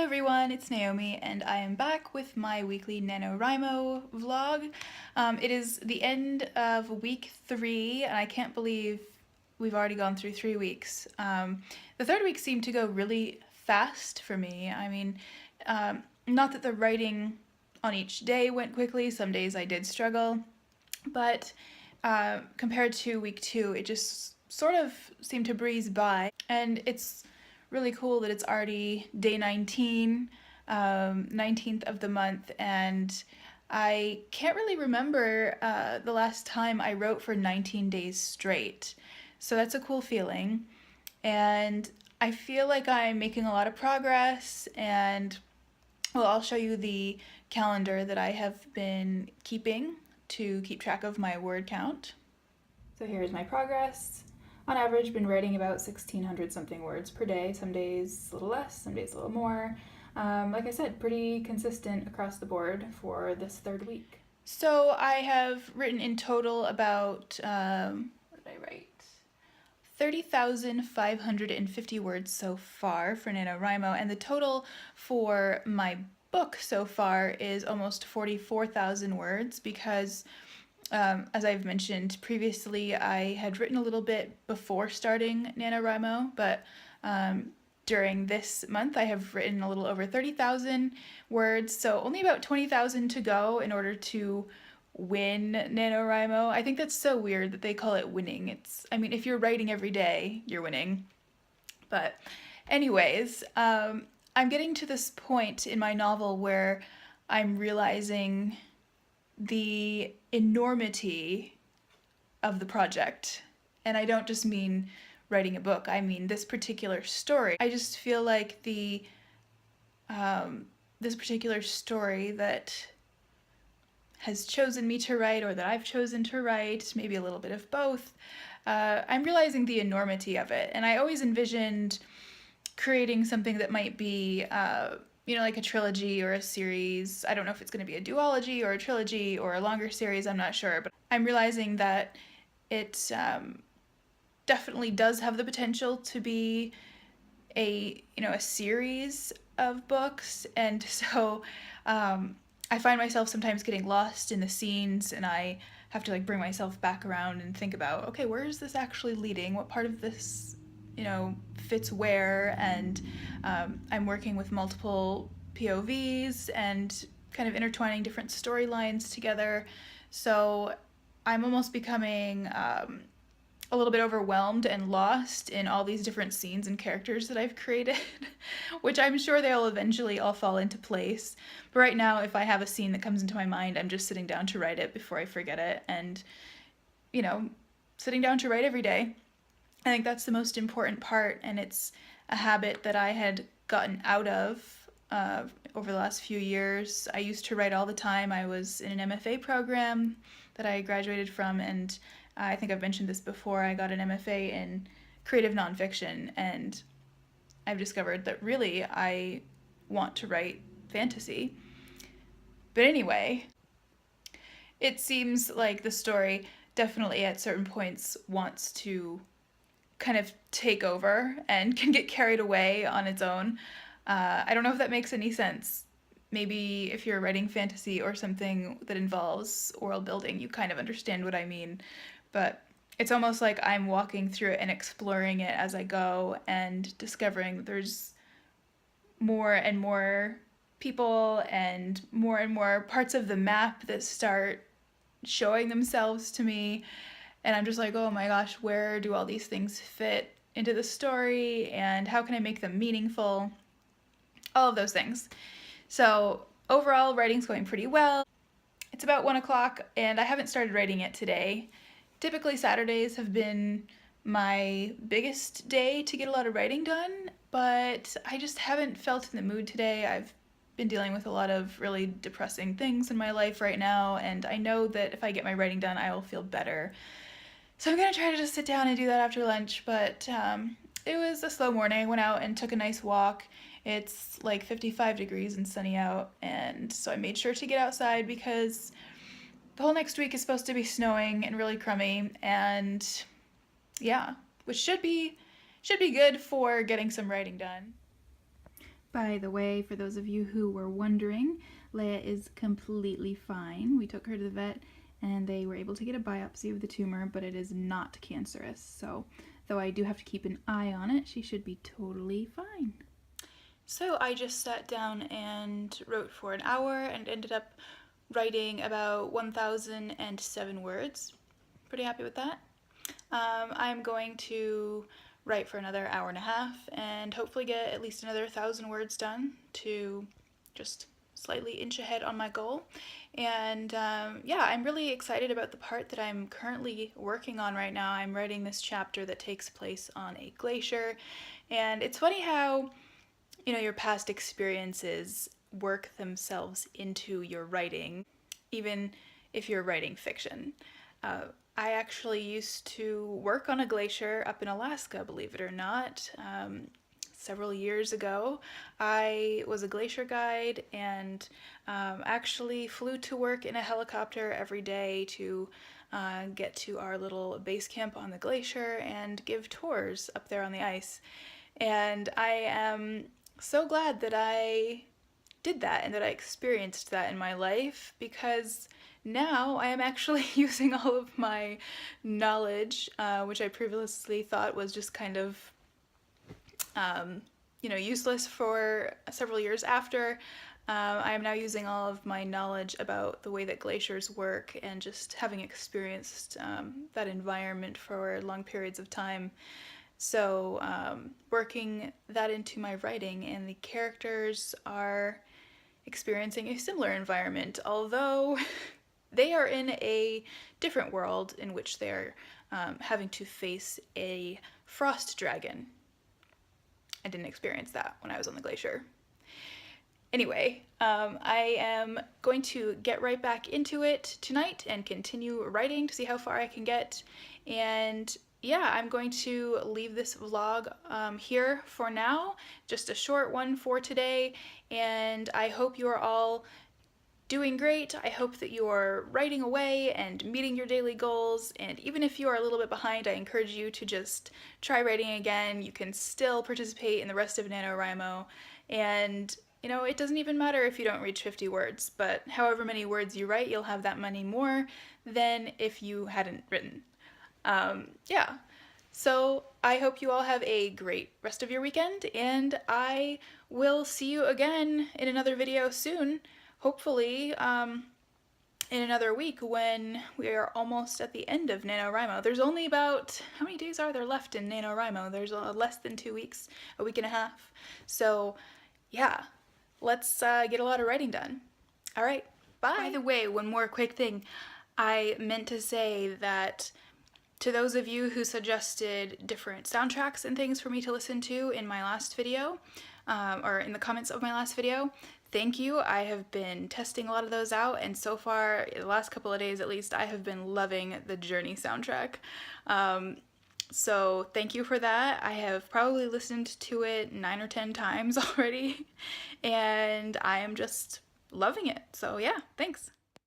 everyone, it's Naomi and I am back with my weekly NaNoWriMo vlog. It is the end of week 3 and I can't believe we've already gone through 3 weeks. The third week seemed to go really fast for me. I mean, not that the writing on each day went quickly, some days I did struggle, but compared to week 2 it just sort of seemed to breeze by, and it's really cool that it's already day 19, 19th of the month, and I can't really remember the last time I wrote for 19 days straight. So that's a cool feeling, and I feel like I'm making a lot of progress, and well, I'll show you the calendar that I have been keeping to keep track of my word count. So here's my progress. On average, been writing about 1,600 something words per day. Some days a little less, some days a little more. Like I said, pretty consistent across the board for this third week. So I have written in total about, what did I write? 30,550 words so far for NaNoWriMo, and the total for my book so far is almost 44,000 words because as I've mentioned previously, I had written a little bit before starting NaNoWriMo, but during this month I have written a little over 30,000 words, so only about 20,000 to go in order to win NaNoWriMo. I think that's so weird that they call it winning. I mean, if you're writing every day, you're winning. But anyways, I'm getting to this point in my novel where I'm realizing the enormity of the project. And I don't just mean writing a book, I mean this particular story. I just feel like this particular story that has chosen me to write, or that I've chosen to write, maybe a little bit of both, I'm realizing the enormity of it. And I always envisioned creating something that might be like a trilogy or a series. I don't know if it's going to be a duology or a trilogy or a longer series, I'm not sure, but I'm realizing that it definitely does have the potential to be a series of books, and so I find myself sometimes getting lost in the scenes, and I have to bring myself back around and think about, okay, where is this actually leading? What part of this fits where? And I'm working with multiple POVs and kind of intertwining different storylines together, so I'm almost becoming a little bit overwhelmed and lost in all these different scenes and characters that I've created, which I'm sure they'll eventually all fall into place. But right now, if I have a scene that comes into my mind, I'm just sitting down to write it before I forget it, and sitting down to write every day. I think that's the most important part, and it's a habit that I had gotten out of over the last few years. I used to write all the time. I was in an MFA program that I graduated from, and I think I've mentioned this before. I got an MFA in creative nonfiction, and I've discovered that really I want to write fantasy. But anyway, it seems like the story definitely at certain points wants to kind of take over and can get carried away on its own. I don't know if that makes any sense. Maybe if you're writing fantasy or something that involves world building, you kind of understand what I mean. But it's almost like I'm walking through it and exploring it as I go, and discovering there's more and more people and more parts of the map that start showing themselves to me. And I'm just like, oh my gosh, where do all these things fit into the story, and how can I make them meaningful? All of those things. So overall, writing's going pretty well. It's about 1 o'clock and I haven't started writing yet today. Typically Saturdays have been my biggest day to get a lot of writing done, but I just haven't felt in the mood today. I've been dealing with a lot of really depressing things in my life right now, and I know that if I get my writing done, I will feel better. So I'm gonna try to just sit down and do that after lunch, but it was a slow morning. I went out and took a nice walk. It's like 55 degrees and sunny out, and so I made sure to get outside because the whole next week is supposed to be snowing and really crummy, and yeah, which should be good for getting some writing done. By the way, for those of you who were wondering, Leia is completely fine. We took her to the vet and they were able to get a biopsy of the tumor, but it is not cancerous. So, though I do have to keep an eye on it, she should be totally fine. So I just sat down and wrote for an hour and ended up writing about 1,007 words. Pretty happy with that. I'm going to write for another hour and a half and hopefully get at least another 1,000 words done to just slightly inch ahead on my goal. And yeah, I'm really excited about the part that I'm currently working on right now. I'm writing this chapter that takes place on a glacier, and it's funny how, you know, your past experiences work themselves into your writing, even if you're writing fiction. I actually used to work on a glacier up in Alaska, believe it or not. Several years ago, I was a glacier guide and actually flew to work in a helicopter every day to get to our little base camp on the glacier and give tours up there on the ice. And I am so glad that I did that and that I experienced that in my life, because now I am actually using all of my knowledge, which I previously thought was just kind of, you know, useless for several years after. I am now using all of my knowledge about the way that glaciers work and just having experienced that environment for long periods of time. So working that into my writing, and the characters are experiencing a similar environment, although they are in a different world in which they're having to face a frost dragon. I didn't experience that when I was on the glacier. Anyway, I am going to get right back into it tonight and continue writing to see how far I can get. And yeah, I'm going to leave this vlog here for now. Just a short one for today, and I hope you are all doing great. I hope that you are writing away and meeting your daily goals, and even if you are a little bit behind, I encourage you to just try writing again. You can still participate in the rest of NaNoWriMo, and you know, it doesn't even matter if you don't reach 50 words, but however many words you write, you'll have that many more than if you hadn't written. Yeah, so I hope you all have a great rest of your weekend, and I will see you again in another video soon, hopefully in another week when we are almost at the end of NaNoWriMo. There's only about, how many days are there left in NaNoWriMo? There's less than 2 weeks, a week and a half. So yeah, let's get a lot of writing done. All right, bye. By the way, one more quick thing. I meant to say that to those of you who suggested different soundtracks and things for me to listen to in my last video, or in the comments of my last video, thank you. I have been testing a lot of those out, and so far, the last couple of days at least, I have been loving the Journey soundtrack. So thank you for that. I have probably listened to it 9 or 10 times already, and I am just loving it. So yeah, thanks.